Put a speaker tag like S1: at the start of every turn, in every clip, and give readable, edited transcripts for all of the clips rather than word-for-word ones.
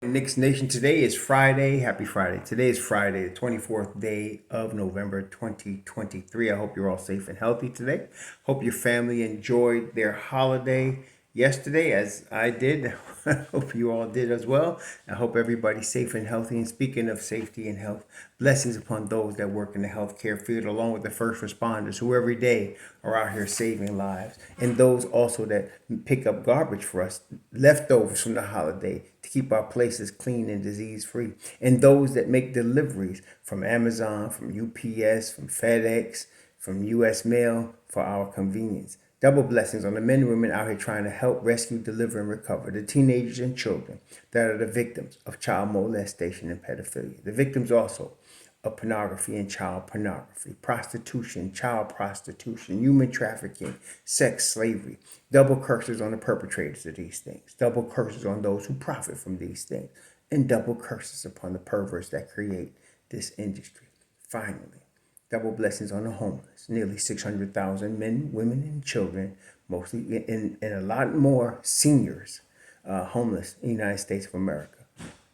S1: Knicks Nation, today is Friday. Happy Friday. Today is Friday, the 24th day of November 2023. I hope you're all safe and healthy today. Hope your family enjoyed their holiday yesterday as I did. I hope you all did as well. I hope everybody's safe and healthy. And speaking of safety and health, blessings upon those that work in the healthcare field, along with the first responders who every day are out here saving lives, and those also that pick up garbage for us, leftovers from the holiday to keep our places clean and disease free, and those that make deliveries from Amazon, from UPS, from FedEx, from US Mail for our convenience. Double blessings on the men and women out here trying to help rescue, deliver, and recover the teenagers and children that are the victims of child molestation and pedophilia. The victims also of pornography and child pornography, prostitution, child prostitution, human trafficking, sex slavery. Double curses on the perpetrators of these things. Double curses on those who profit from these things. And double curses upon the perverts that create this industry. Finally, double blessings on the homeless. Nearly 600,000 men, women, and children, mostly, and a lot more seniors, homeless in the United States of America,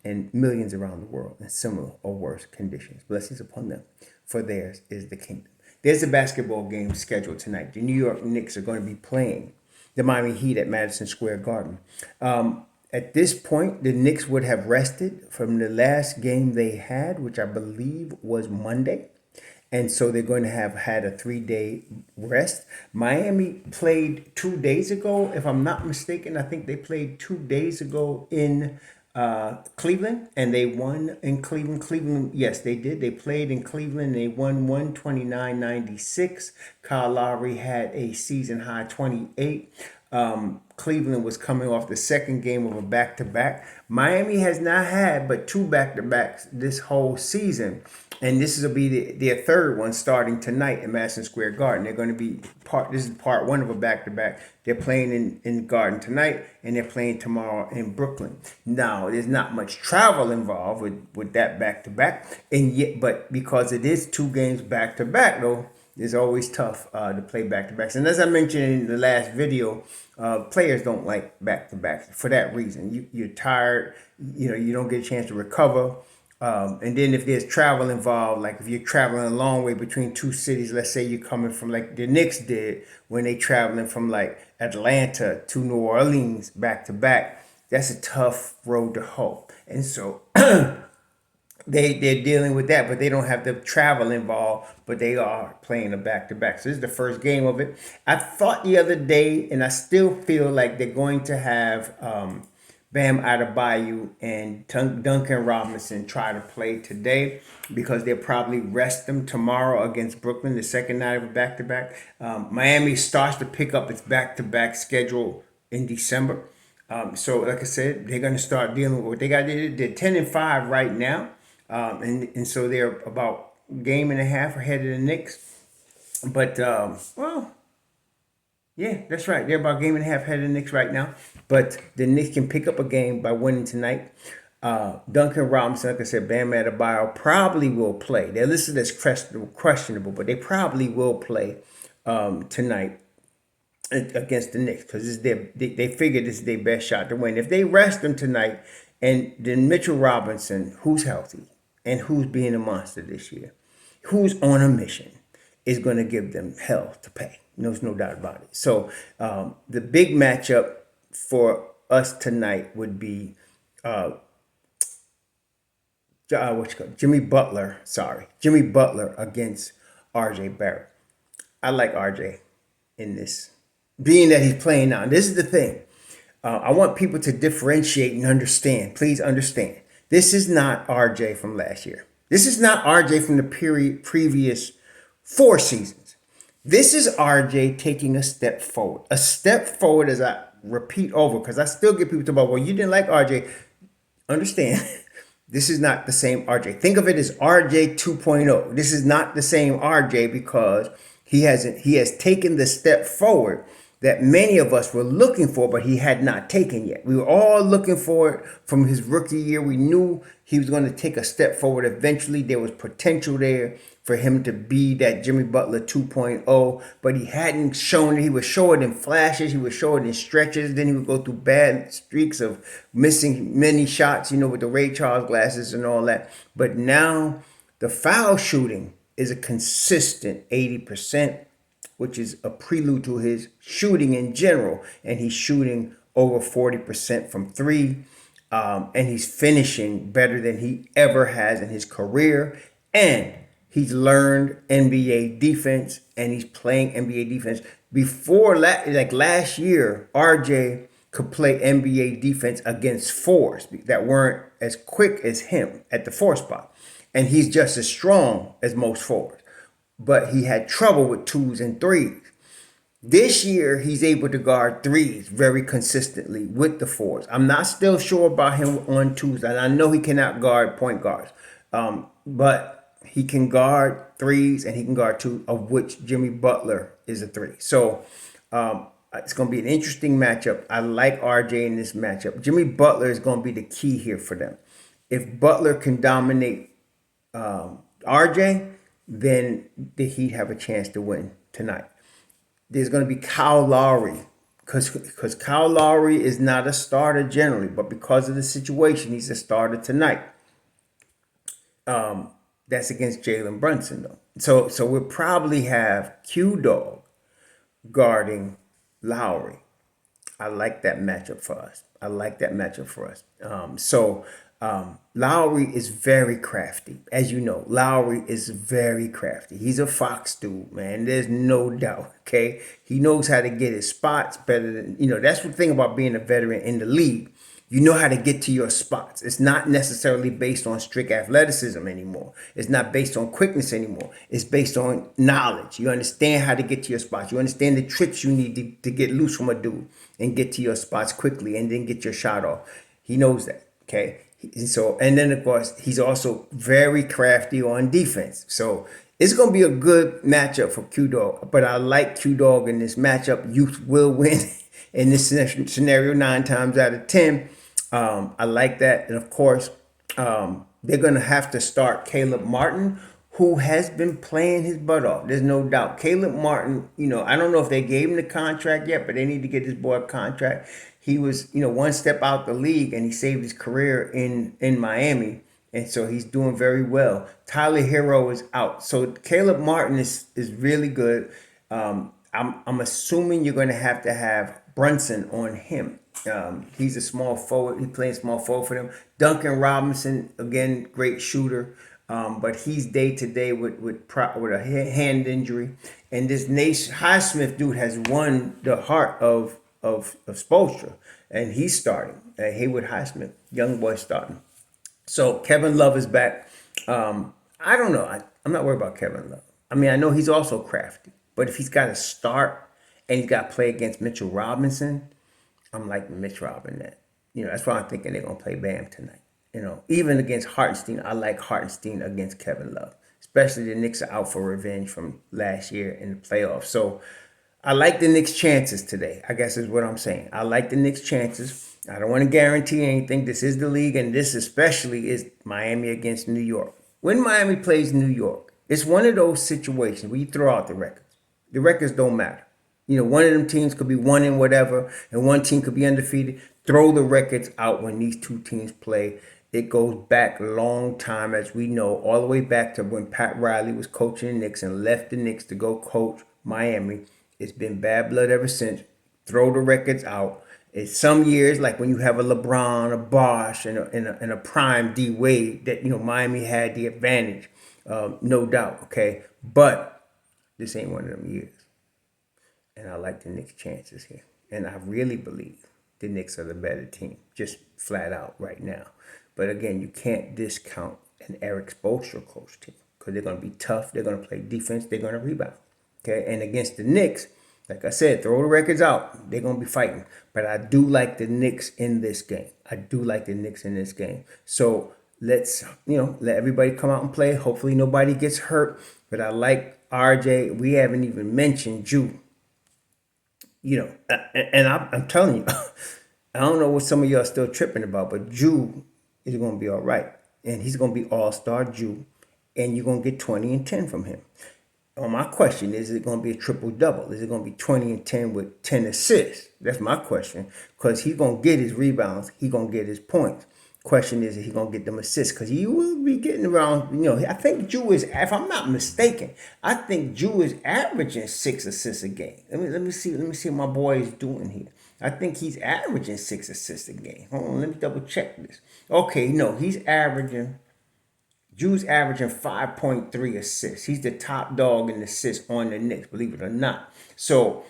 S1: and millions around the world in similar or worse conditions. Blessings upon them, for theirs is the kingdom. There's a basketball game scheduled tonight. The New York Knicks are going to be playing the Miami Heat at Madison Square Garden. At this point, the Knicks would have rested from the last game they had, which I believe was Monday. And so they're going to have had a 3-day rest. Miami played 2 days ago, if I'm not mistaken. I think they played 2 days ago in Cleveland, and they won in Cleveland. Cleveland, yes, they did. They played in Cleveland. They won 129-96. Kyle Lowry had a season high 28. Cleveland was coming off the second game of a back-to-back. Miami has not had but two back-to-backs this whole season. And this will be their third one starting tonight at Madison Square Garden. They're going to be this is part one of a back-to-back. They're playing in Garden tonight, and they're playing tomorrow in Brooklyn. Now, there's not much travel involved with that back-to-back. And yet, but because it is two games back-to-back, though, it's always tough to play back-to-backs. And as I mentioned in the last video, players don't like back-to-backs for that reason. You're tired, you don't get a chance to recover. And then if there's travel involved, like if you're traveling a long way between two cities, let's say you're coming from like the Knicks did when they traveling from like Atlanta to New Orleans back to back, that's a tough road to hoe. And so they're dealing with that, but they don't have the travel involved, but they are playing a back-to-back. So this is the first game of it. I thought the other day, and I still feel like they're going to have Bam Adebayo and Duncan Robinson try to play today because they'll probably rest them tomorrow against Brooklyn, the second night of a back-to-back. Miami starts to pick up its back-to-back schedule in December. So like I said, they're going to start dealing with what they got. They're 10-5 right now. And so they're about game and a half ahead of the Knicks. But, well, yeah, that's right. They're about game and a half ahead of the Knicks right now. But the Knicks can pick up a game by winning tonight. Duncan Robinson, like I said, Bam Adebayo probably will play. They're listed as questionable, but they probably will play tonight against the Knicks because they figure this is their best shot to win. If they rest them tonight, and then Mitchell Robinson, who's healthy and who's being a monster this year, who's on a mission, is going to give them hell to pay. There's no doubt about it. So the big matchup for us tonight would be Jimmy Butler against RJ Barrett. I like RJ in this, being that he's playing now. This is the thing. I want people to differentiate and understand. Please understand. This is not RJ from last year. This is not RJ from the previous 4 seasons. This is RJ taking a step forward. A step forward, as I repeat over, because I still get people to about, well, you didn't like RJ. Understand, this is not the same RJ. Think of it as RJ 2.0. This is not the same RJ because he has taken the step forward, that many of us were looking for, but he had not taken yet. We were all looking for it from his rookie year. We knew he was going to take a step forward eventually. There was potential there for him to be that Jimmy Butler 2.0, but he hadn't shown it. He would show it in flashes. He would show it in stretches. Then he would go through bad streaks of missing many shots, with the Ray Charles glasses and all that. But now the foul shooting is a consistent 80%, which is a prelude to his shooting in general. And he's shooting over 40% from three. And he's finishing better than he ever has in his career. And he's learned NBA defense, and he's playing NBA defense. Before, like last year, RJ could play NBA defense against fours that weren't as quick as him at the four spot. And he's just as strong as most forwards. But he had trouble with twos and threes. This year, he's able to guard threes very consistently with the fours. I'm not still sure about him on twos, and I know he cannot guard point guards. But he can guard threes and he can guard two, of which Jimmy Butler is a three. So it's going to be an interesting matchup. I like RJ in this matchup. Jimmy Butler is going to be the key here for them. If Butler can dominate RJ, then the Heat have a chance to win tonight. There's going to be Kyle Lowry, because Kyle Lowry is not a starter generally, but because of the situation, he's a starter tonight. That's against Jalen Brunson, though. So we'll probably have Q-Dog guarding Lowry. I like that matchup for us. Lowry is very crafty. As you know, Lowry is very crafty. He's a Fox dude, man. There's no doubt, okay? He knows how to get his spots better than, that's the thing about being a veteran in the league. You know how to get to your spots. It's not necessarily based on strict athleticism anymore. It's not based on quickness anymore. It's based on knowledge. You understand how to get to your spots. You understand the tricks you need to get loose from a dude and get to your spots quickly and then get your shot off. He knows that, okay? And then, of course, he's also very crafty on defense. So it's going to be a good matchup for Q-Dog. But I like Q-Dog in this matchup. Youth will win in this scenario 9 times out of 10. I like that. And, of course, they're going to have to start Caleb Martin, who has been playing his butt off. There's no doubt. Caleb Martin, I don't know if they gave him the contract yet, but they need to get this boy a contract. He was, one step out the league, and he saved his career in Miami. And so he's doing very well. Tyler Hero is out. So Caleb Martin is really good. I'm assuming you're going to have Brunson on him. He's a small forward. He plays small forward for them. Duncan Robinson, again, great shooter. But he's day to day with a hand injury. And this Nash Highsmith dude has won the heart of Spoelstra, and he's starting. Haywood Highsmith, young boy starting. So Kevin Love is back. I don't know. I'm not worried about Kevin Love. I mean, I know he's also crafty, but if he's got to start and he's got to play against Mitchell Robinson, I'm like Mitch Robin that. That's why I'm thinking they're gonna play Bam tonight. Even against Hartenstein, I like Hartenstein against Kevin Love, especially the Knicks are out for revenge from last year in the playoffs. So I like the Knicks' chances today, I guess is what I'm saying. I like the Knicks' chances. I don't want to guarantee anything. This is the league, and this especially is Miami against New York. When Miami plays New York, it's one of those situations where you throw out the records. The records don't matter. One of them teams could be one in whatever, and one team could be undefeated. Throw the records out when these two teams play. It goes back a long time, as we know, all the way back to when Pat Riley was coaching the Knicks and left the Knicks to go coach Miami. It's been bad blood ever since. Throw the records out. It's some years, like when you have a LeBron, a Bosh, and a prime D Wade, that Miami had the advantage, no doubt. Okay, but this ain't one of them years, and I like the Knicks' chances here, and I really believe the Knicks are the better team, just flat out right now. But again, you can't discount an Eric Spoelstra coach team because they're going to be tough. They're going to play defense. They're going to rebound. Okay, and against the Knicks, like I said, throw the records out. They're going to be fighting. But I do like the Knicks in this game. So let's, let everybody come out and play. Hopefully nobody gets hurt. But I like RJ. We haven't even mentioned Jew. And I'm telling you, I don't know what some of y'all still tripping about, but Jew is going to be all right. And he's going to be all-star Jew. And you're going to get 20 and 10 from him. My question is it going to be a triple double? Is it going to be 20 and 10 with 10 assists? That's my question. Because he's going to get his rebounds. He's going to get his points. Question is he going to get them assists? Because he will be getting around, I think Jew is, if I'm not mistaken, I think Jew is averaging 6 assists a game. Let me see what my boy is doing here. I think he's averaging 6 assists a game. Hold on, let me double check this. Okay, no, Jew's averaging 5.3 assists. He's the top dog in assists on the Knicks, believe it or not. So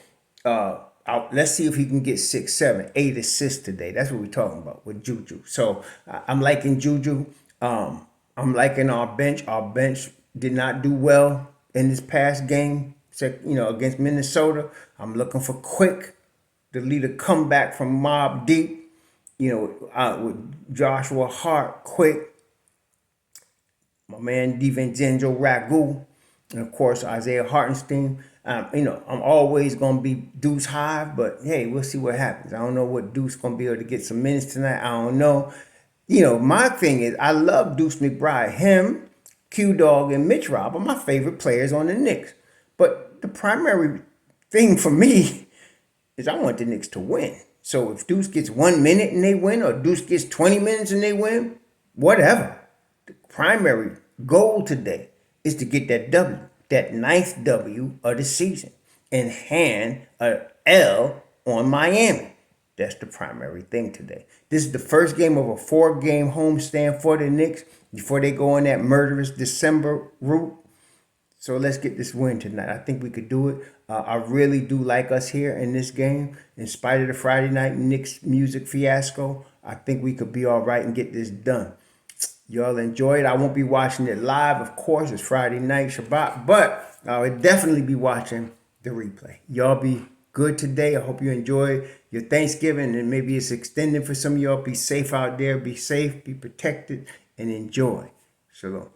S1: let's see if he can get 6, 7, 8 assists today. That's what we're talking about with Juju. So I'm liking Juju. I'm liking our bench. Our bench did not do well in this past game, against Minnesota. I'm looking for Quick to lead a comeback from Mob Deep. With Joshua Hart, Quick, my man DiVincenzo Ragu, and of course Isaiah Hartenstein. I'm always gonna be Deuce Hive, but hey, we'll see what happens. I don't know what Deuce gonna be able to get some minutes tonight. I don't know. My thing is I love Deuce McBride. Him, Q Dog, and Mitch Rob are my favorite players on the Knicks. But the primary thing for me is I want the Knicks to win. So if Deuce gets 1 minute and they win, or Deuce gets 20 minutes and they win, whatever. The primary goal today is to get that W, that ninth W of the season, and hand a L on Miami. That's the primary thing today. This is the first game of a 4-game homestand for the Knicks before they go on that murderous December route. So let's get this win tonight. I think we could do it. I really do like us here in this game. In spite of the Friday night Knicks music fiasco, I think we could be all right and get this done. Y'all enjoy it. I won't be watching it live, of course. It's Friday night, Shabbat. But I will definitely be watching the replay. Y'all be good today. I hope you enjoy your Thanksgiving, and maybe it's extended for some of y'all. Be safe out there. Be safe. Be protected. And enjoy. Shalom.